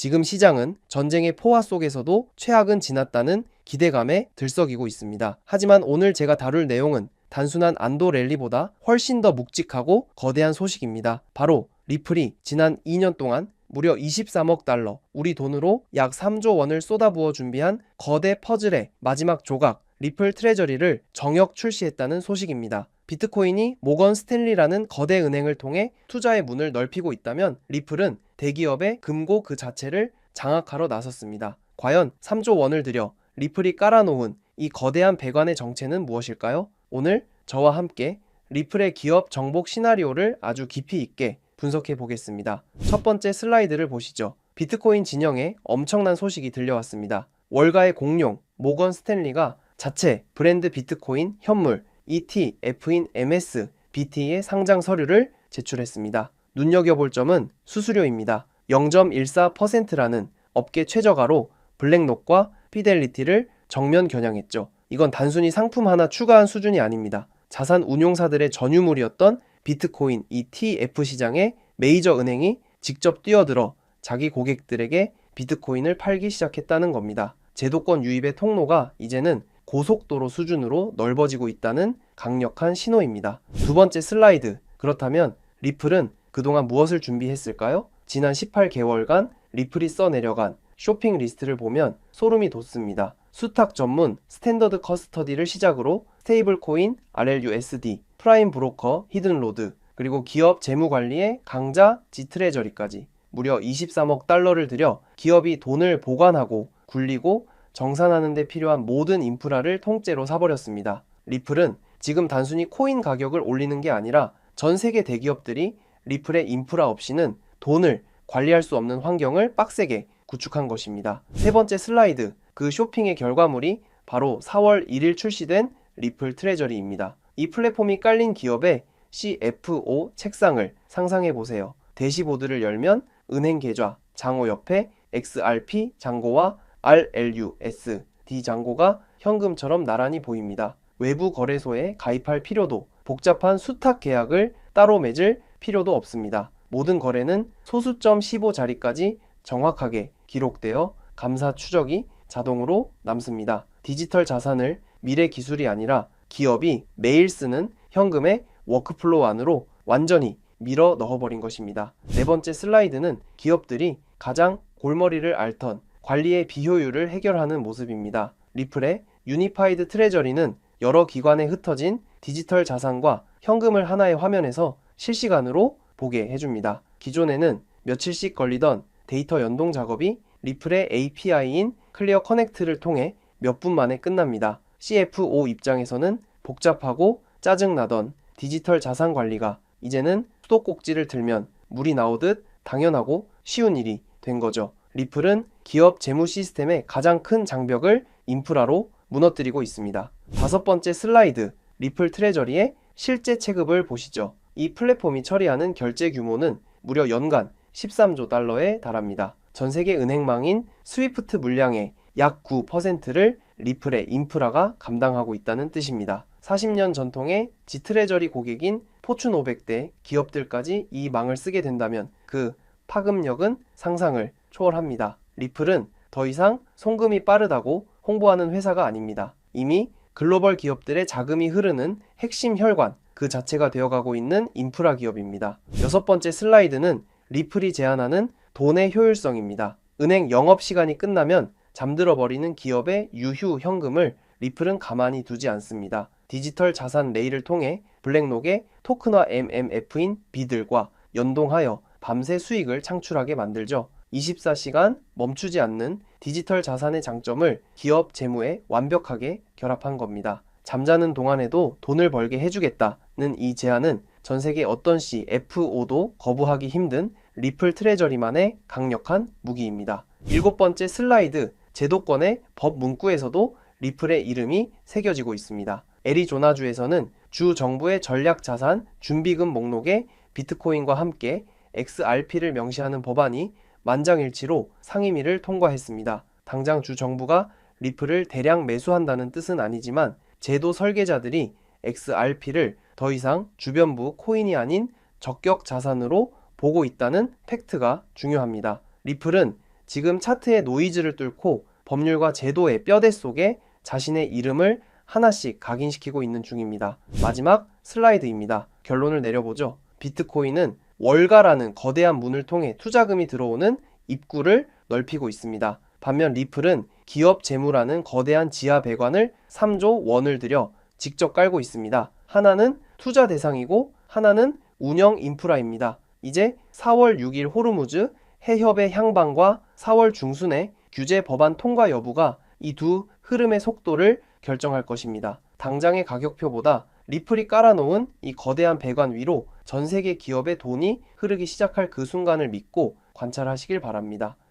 지금 시장은 전쟁의 포화 속에서도 최악은 지났다는 기대감에 들썩이고 있습니다. 하지만 오늘 제가 다룰 내용은 단순한 안도 랠리보다 훨씬 더 묵직하고 거대한 소식입니다. 바로 리플이 지난 2년 동안 무려 23억 달러, 우리 돈으로 약 3조 원을 쏟아부어 준비한 거대 퍼즐의 마지막 조각, 리플 트레저리를 정역 출시했다는 소식입니다. 비트코인이 모건 스탠리라는 거대 은행을 통해 투자의 문을 넓히고 있다면 리플은 대기업의 금고 그 자체를 장악하러 나섰습니다. 과연 3조 원을 들여 리플이 깔아놓은 이 거대한 배관의 정체는 무엇일까요? 오늘 저와 함께 리플의 기업 정복 시나리오를 아주 깊이 있게 분석해 보겠습니다. 첫 번째 슬라이드를 보시죠. 비트코인 진영에 엄청난 소식이 들려왔습니다. 월가의 공룡 모건 스탠리가 자체 브랜드 비트코인 현물 ETF인 MSBT의 상장 서류를 제출했습니다. 눈여겨볼 점은 수수료입니다. 0.14%라는 업계 최저가로 블랙록과 피델리티를 정면 겨냥했죠. 이건 단순히 상품 하나 추가한 수준이 아닙니다. 자산 운용사들의 전유물이었던 비트코인 ETF 시장에 메이저 은행이 직접 뛰어들어 자기 고객들에게 비트코인을 팔기 시작했다는 겁니다. 제도권 유입의 통로가 이제는 고속도로 수준으로 넓어지고 있다는 강력한 신호입니다. 두 번째 슬라이드. 그렇다면 리플은 그동안 무엇을 준비했을까요? 지난 18개월간 리플이 써내려간 쇼핑 리스트를 보면 소름이 돋습니다. 수탁 전문 스탠더드 커스터디를 시작으로 스테이블 코인 RLUSD, 프라임 브로커 히든로드, 그리고 기업 재무관리의 강자 지트레저리까지 무려 23억 달러를 들여 기업이 돈을 보관하고 굴리고 정산하는 데 필요한 모든 인프라를 통째로 사버렸습니다. 리플은 지금 단순히 코인 가격을 올리는 게 아니라 전 세계 대기업들이 리플의 인프라 없이는 돈을 관리할 수 없는 환경을 빡세게 구축한 것입니다. 세 번째 슬라이드. 그 쇼핑의 결과물이 바로 4월 1일 출시된 리플 트레저리입니다. 이 플랫폼이 깔린 기업의 CFO 책상을 상상해 보세요. 대시보드를 열면 은행 계좌, 장고 옆에 XRP 잔고와 RLUSD 잔고가 현금처럼 나란히 보입니다. 외부 거래소에 가입할 필요도, 복잡한 수탁 계약을 따로 맺을 필요도 없습니다. 모든 거래는 소수점 15자리까지 정확하게 기록되어 감사 추적이 자동으로 남습니다. 디지털 자산을 미래 기술이 아니라 기업이 매일 쓰는 현금의 워크플로우 안으로 완전히 밀어 넣어버린 것입니다. 네 번째 슬라이드는 기업들이 가장 골머리를 앓던 관리의 비효율을 해결하는 모습입니다. 리플의 유니파이드 트레저리는 여러 기관에 흩어진 디지털 자산과 현금을 하나의 화면에서 실시간으로 보게 해줍니다. 기존에는 며칠씩 걸리던 데이터 연동 작업이 리플의 API인 클리어 커넥트를 통해 몇 분 만에 끝납니다. CFO 입장에서는 복잡하고 짜증나던 디지털 자산 관리가 이제는 수도꼭지를 들면 물이 나오듯 당연하고 쉬운 일이 된 거죠. 리플은 기업 재무 시스템의 가장 큰 장벽을 인프라로 무너뜨리고 있습니다. 다섯 번째 슬라이드. 리플 트레저리의 실제 체급을 보시죠. 이 플랫폼이 처리하는 결제 규모는 무려 연간 13조 달러에 달합니다. 전 세계 은행망인 스위프트 물량의 약 9%를 리플의 인프라가 감당하고 있다는 뜻입니다. 40년 전통의 지트레저리 고객인 포춘 500대 기업들까지 이 망을 쓰게 된다면 그 파급력은 상상을 초월합니다. 리플은 더 이상 송금이 빠르다고 홍보하는 회사가 아닙니다. 이미 글로벌 기업들의 자금이 흐르는 핵심 혈관 그 자체가 되어가고 있는 인프라 기업입니다. 여섯 번째 슬라이드는 리플이 제안하는 돈의 효율성입니다. 은행 영업시간이 끝나면 잠들어 버리는 기업의 유휴 현금을 리플은 가만히 두지 않습니다. 디지털 자산 레일을 통해 블랙록의 토큰화 MMF인 비들과 연동하여 밤새 수익을 창출하게 만들죠. 24시간 멈추지 않는 디지털 자산의 장점을 기업 재무에 완벽하게 결합한 겁니다. 잠자는 동안에도 돈을 벌게 해주겠다는 이 제안은 전 세계 어떤 CFO도 거부하기 힘든 리플 트레저리만의 강력한 무기입니다. 일곱 번째 슬라이드. 제도권의 법 문구에서도 리플의 이름이 새겨지고 있습니다. 애리조나주에서는 주 정부의 전략자산 준비금 목록에 비트코인과 함께 XRP를 명시하는 법안이 만장일치로 상임위를 통과했습니다. 당장 주 정부가 리플을 대량 매수한다는 뜻은 아니지만 제도 설계자들이 XRP를 더 이상 주변부 코인이 아닌 적격 자산으로 보고 있다는 팩트가 중요합니다. 리플은 지금 차트의 노이즈를 뚫고 법률과 제도의 뼈대 속에 자신의 이름을 하나씩 각인시키고 있는 중입니다. 마지막 슬라이드입니다. 결론을 내려보죠. 비트코인은 월가라는 거대한 문을 통해 투자금이 들어오는 입구를 넓히고 있습니다. 반면 리플은 기업 재무라는 거대한 지하 배관을 3조 원을 들여 직접 깔고 있습니다. 하나는 투자 대상이고 하나는 운영 인프라입니다. 이제 4월 6일 호르무즈 해협의 향방과 4월 중순에 규제 법안 통과 여부가 이 두 흐름의 속도를 결정할 것입니다. 당장의 가격표보다 리플이 깔아놓은 이 거대한 배관 위로 전 세계 기업의 돈이 흐르기 시작할 그 순간을 믿고 관찰하시길 바랍니다.